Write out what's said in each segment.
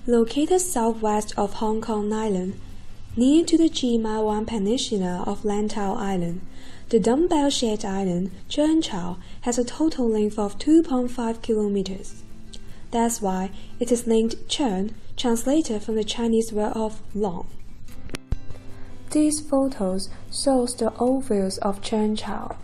Located southwest of Hong Kong Island, near to the Chimawan Peninsula of Lantau Island, the dumbbell-shaped island, Cheung Chau, has a total length of 2.5 kilometers. That's why it is named Cheung, translated from the Chinese word of long. These photos shows the old views of Cheung Chau.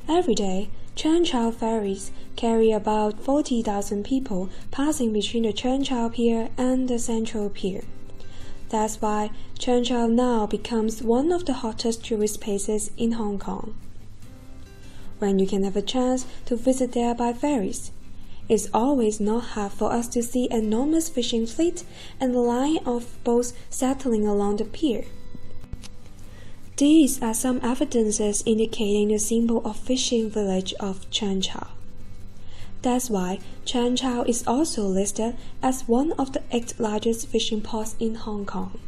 Every day, Cheung Chau ferries carry about 40,000 people passing between the Cheung Chau Pier and the Central Pier. That's why Cheung Chau now becomes one of the hottest tourist places in Hong Kong. When you can have a chance to visit there by ferries, it's always not hard for us to see an enormous fishing fleet and the line of boats settling along the pier. These are some evidences indicating the symbol of fishing village of Cheung Chau. That's why Cheung Chau is also listed as one of the 8 largest fishing ports in Hong Kong.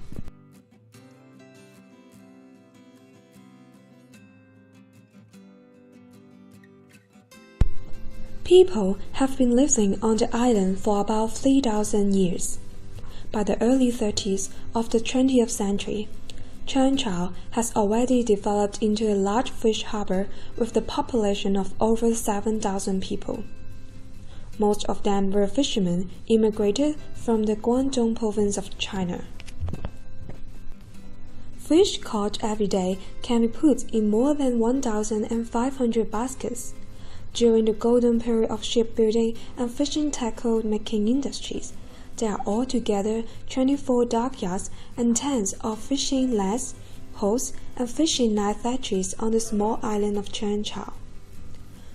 People have been living on the island for about 3,000 years. By the early 30s of the 20th century, Cheung Chau has already developed into a large fish harbor with the population of over 7,000 people. Most of them were fishermen immigrated from the Guangdong province of China. Fish caught every day can be put in more than 1,500 baskets. During the golden period of shipbuilding and fishing tackle-making industries, there are altogether 24 dockyards and 10 of fishing nets, posts, and fishing net factories on the small island of Cheung Chau.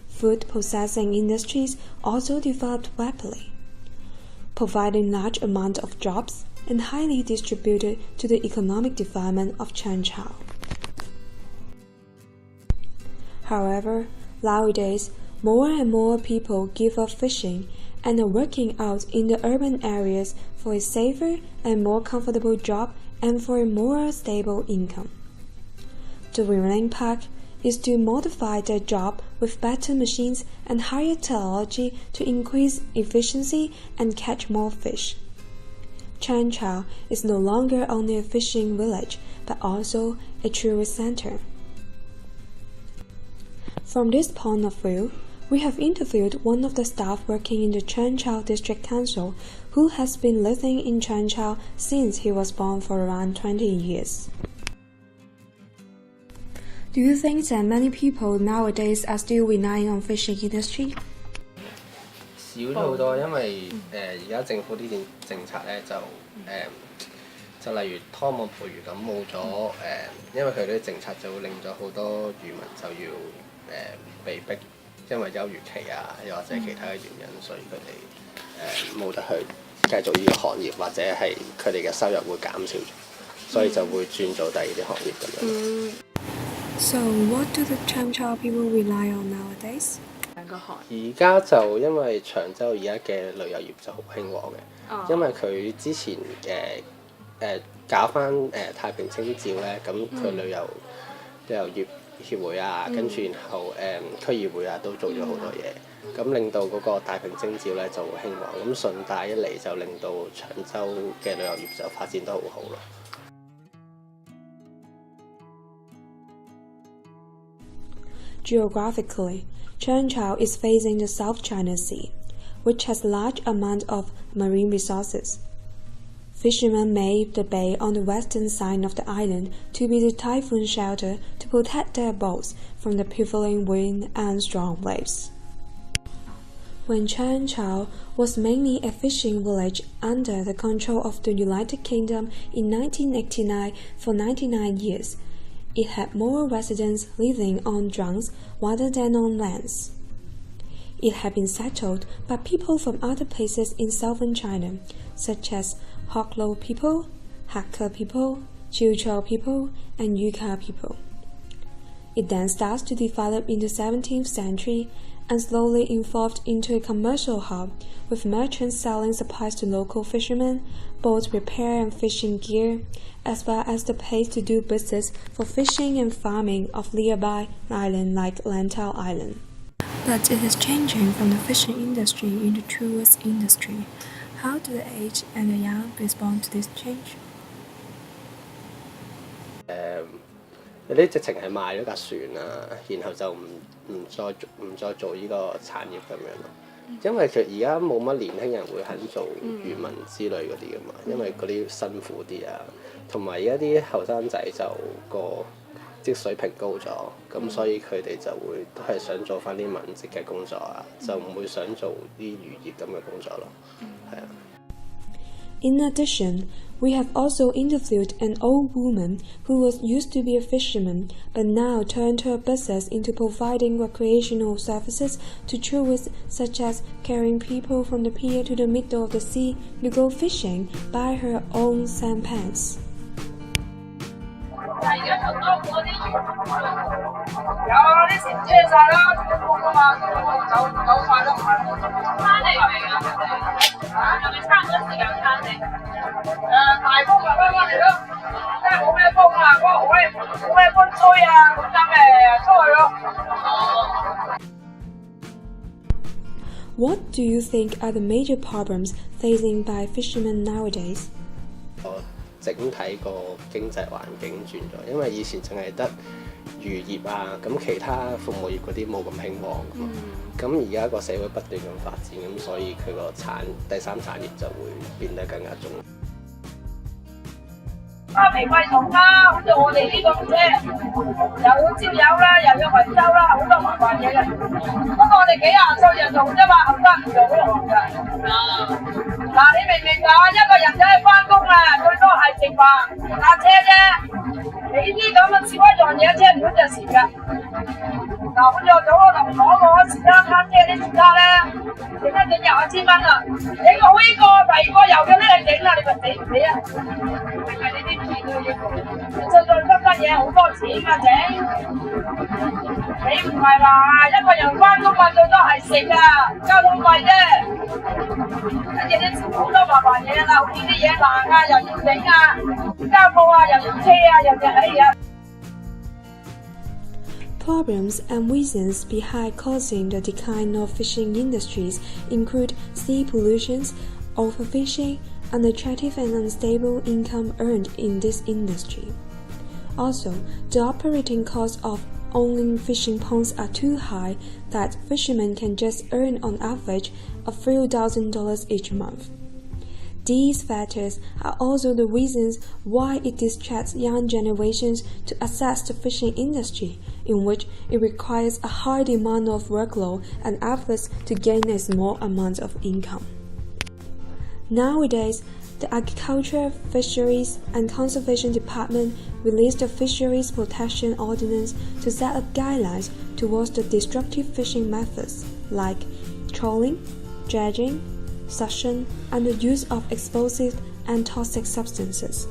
Food processing industries also developed rapidly, providing large amounts of jobs and highly distributed to the economic development of Cheung Chau. However, nowadays, more and more people give up fishing and are working out in the urban areas for a safer and more comfortable job and for a more stable income. The remaining part is to modify their job with better machines and higher technology to increase efficiency and catch more fish. Cheung Chau is no longer only a fishing village, but also a tourist center. From this point of view, we have interviewed one of the staff working in the Cheung Chau District Council who has been living in Cheung Chau since he was born for around 20 years. Do you think that many people nowadays are still relying on fishing industry? 少咗好多，因為而家政府啲政策咧就例如拖網捕魚咁冇咗因為佢啲政策就會令咗好多漁民就要被逼。因為休漁期啊，又或者其他嘅原因，所以佢哋冇得去繼續呢個行業，或者係佢哋嘅收入會減少咗，所以就會轉做第二啲行業咁樣。So what do the Cheung Chau people rely on nowadays? 而家就因為長洲而家嘅旅遊業就好興旺嘅，因為佢之前搞翻太平清醮咧，咁佢旅遊業協會啊，跟住然後區議會啊都做咗好多嘢，咁令到嗰個太平清醮咧就好興旺，咁順帶一嚟就令到長洲嘅旅遊業就發展得好好咯。Geographically, Cheung Chau is facing the South China Sea, which has a large amount of marine resources. Fishermen made the bay on the western side of the island to be the typhoon shelter to protect their boats from the prevailing wind and strong waves. When Cheung Chau was mainly a fishing village under the control of the United Kingdom in 1989 for 99 years, it had more residents living on drums rather than on lands. It had been settled by people from other places in southern China, such as Hoklo people, Hakka people, Chilcho people, and Yuka people. It then starts to develop in the 17th century and slowly evolved into a commercial hub, with merchants selling supplies to local fishermen, boat repair and fishing gear, as well as the place to do business for fishing and farming of nearby islands like Lantau Island. But it is changing from the fishing industry into tourist industry. How do the aged and the young respond to this change? 有啲直情係賣咗架船啊，然後就唔再做呢個產業咁樣咯。因為佢而家冇乜年輕人會肯做漁民之類嗰啲噶嘛，因為嗰啲辛苦啲啊，同埋而家啲後生仔就個即水平高咗，咁所以佢哋就會都係想做翻啲文職嘅工作啊，就唔會想做啲漁業咁嘅工作咯，係啊。In addition, we have also interviewed an old woman who was used to be a fisherman, but now turned her business into providing recreational services to tourists, such as carrying people from the pier to the middle of the sea to go fishing by her own sampans. 而家就多嗰啲有啊，啲船車晒啦，風啊嘛，走快咯，翻嚟未啊？係咪差唔多時間翻嚟？大風就翻嚟咯，即係冇咩風啊，嗰個冇咩風吹啊，咁樣出去咯。What do you think are the major problems facing by fishermen nowadays? 整體個經濟環境轉咗，因為以前淨係得漁業啊，咁其他服務業嗰啲冇咁興旺㗎嘛。咁而家個社會不斷咁發展，咁所以佢個第三產業就會變得更加重要。皮貴重啦，好似我哋呢個啫，又要招油啦，又要維修啦，好多麻煩嘢嘅。不過我哋幾廿歲就做啫嘛，後生唔做嗰行㗎。嗱，你明唔明啊？一個人仔去翻工啊，最多係食飯搭車啫。你啲咁嘅小威狀嘢，車唔到隻船㗎。嗱，好似我早嗰同講過，時間卡車啲時間咧，整一整20,000蚊啊！整好呢個，第二個油嘅咧，你整啦，你咪死唔死啊？係咪呢啲錢都要？出得嘢好多錢㗎整，你唔係話一個人翻工啊，最多係食啊，交通費啫。跟住啲好多麻煩嘢啦，好似啲嘢爛啊，又要整啊，交貨啊，又要車啊，又要起啊。Problems and reasons behind causing the decline of fishing industries include sea pollution, overfishing, unattractive and unstable income earned in this industry. Also, the operating costs of owning fishing ponds are too high that fishermen can just earn on average a few $1,000s each month. These factors are also the reasons why it distracts young generations to access the fishing industry, in which it requires a high demand of workload and efforts to gain a small amount of income. Nowadays, the Agriculture, Fisheries and Conservation Department released the Fisheries Protection Ordinance to set up guidelines towards the destructive fishing methods like trawling, dredging, suction, and the use of explosive and toxic substances.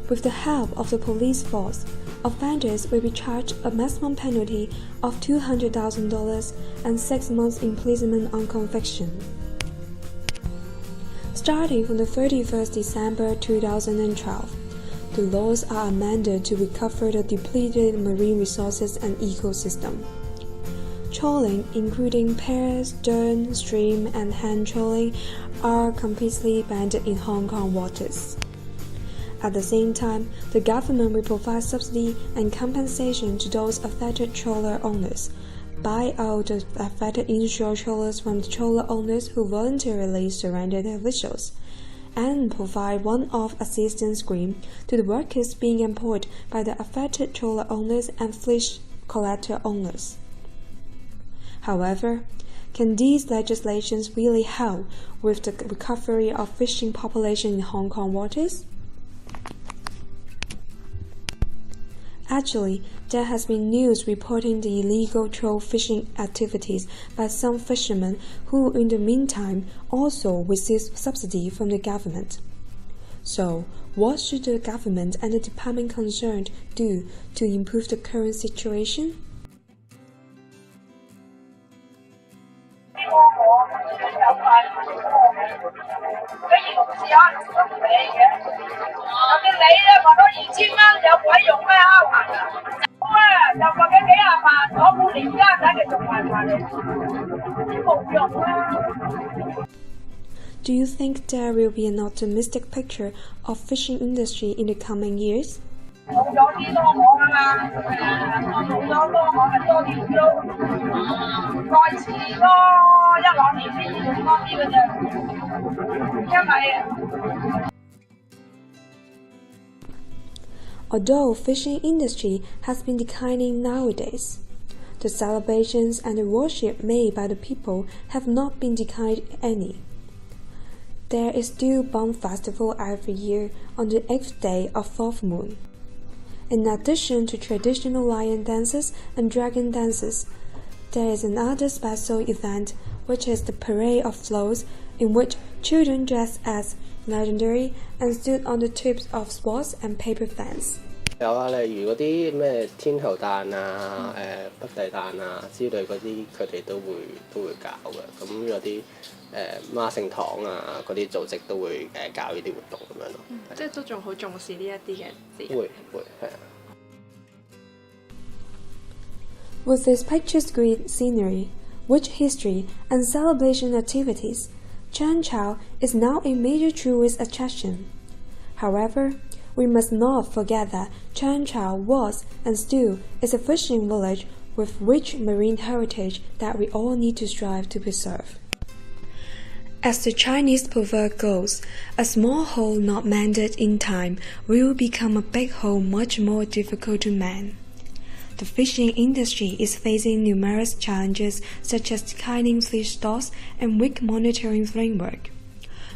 With the help of the police force, offenders will be charged a maximum penalty of $200,000 and 6 months imprisonment on conviction. Starting from the 31st December 2012, the laws are amended to recover the depleted marine resources and ecosystem. Trawling, including pair, stern, stream, and hand trawling, are completely banned in Hong Kong waters. At the same time, the government will provide subsidy and compensation to those affected trawler owners, buy out the affected inshore trawlers from the trawler owners who voluntarily surrender their vessels, and provide one-off assistance scheme to the workers being employed by the affected trawler owners and fish collector owners. However, can these legislations really help with the recovery of fishing population in Hong Kong waters? Actually, there has been news reporting the illegal troll fishing activities by some fishermen who in the meantime also receive subsidy from the government. So, what should the government and the department concerned do to improve the current situation? 試下唔送你嘅。就見你咧話咗2000蚊有鬼用咩蝦飯啊？走啊！就話緊幾廿萬，我半年而家睇佢仲賣飯你，冇用啦。Do you think there will be an optimistic picture of fishing industry in the coming years? 冇咗啲多網啊嘛，冇咗多網咪多啲咯，再遲多1-2年先至會多啲嘅啫，因為 Although fishing industry has been declining nowadays, the celebrations and the worship made by the people have not been declined any. There is still Bomb Festival every year on the 8th day of 4th moon. In addition to traditional lion dances and dragon dances, there is another special event which is the Parade of Floats, in which children dress as legendary and stood on the tips of sports and paper fans. 有啊，例如嗰啲咩天后誕啊、北帝誕啊之類嗰啲，佢哋都會搞嘅。咁有啲孖聖堂啊嗰啲組織都會搞呢啲活動咁樣咯。即係都仲好重視呢一啲嘅節日。會係啊。With its picturesque scenery, rich history, and celebration activities, Cheung Chau is now a major tourist attraction. However, we must not forget that Cheung Chau was and still is a fishing village with rich marine heritage that we all need to strive to preserve. As the Chinese proverb goes, a small hole not mended in time will become a big hole much more difficult to mend. The fishing industry is facing numerous challenges such as declining fish stocks and weak monitoring framework.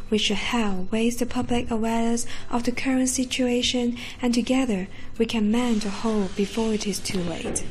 We should help raise the public awareness of the current situation, and together we can mend the hole before it is too late.